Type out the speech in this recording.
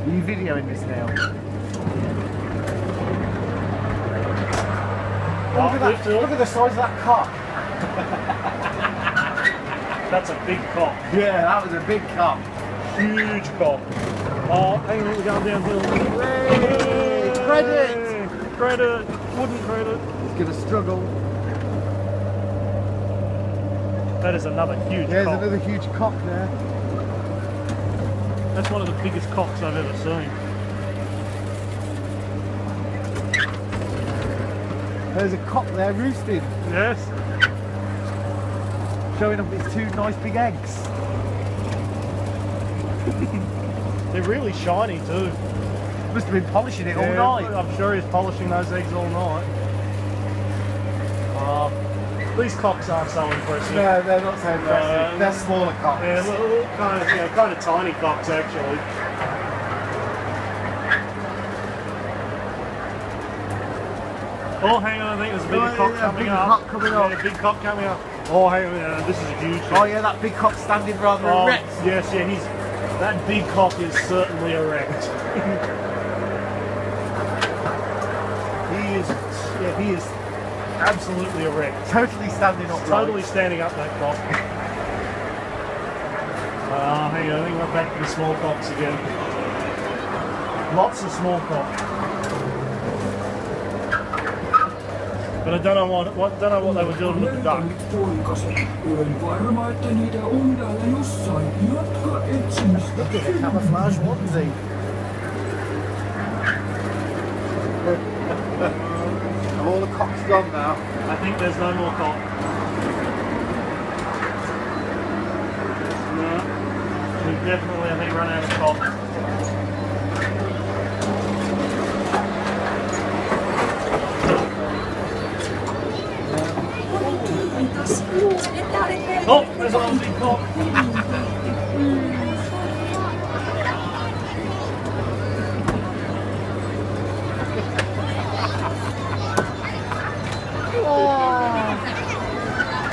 Are you videoing this now? Look at the size of that cock. That's a big cock. Yeah, that was a big cock. Huge cock. Oh, hang on, we're going downhill. Hey, credit! Credit! Wouldn't credit. It's gonna struggle. That is another huge There's cock. another huge cock there. That's one of the biggest cocks I've ever seen. There's a cock there roosting. Yes. Showing up its two nice big eggs. They're really shiny too. Must have been polishing it all night. I'm sure he's polishing those eggs all night. These cocks aren't so impressive. No, they're not so impressive. They're smaller cocks. Yeah, little kind of tiny cocks actually. Oh, hang on, I think there's a bigger cock coming up. Cock coming up. Yeah, big cock coming up. Oh, hang on, this is a huge cock. Oh yeah, that big cock standing rather erect. Yes, yeah, that big cock is certainly erect. he is absolutely erect. Totally standing up. Totally standing up, that cock. Hang on, I think we're back to the small cocks again. Lots of small cocks. But I don't know what they were doing with the duck. Look at the camouflage onesie. Have all the cocks gone now? I think there's no more cock. No. We've definitely, I think, run out of cock. Oh, there's another big cock.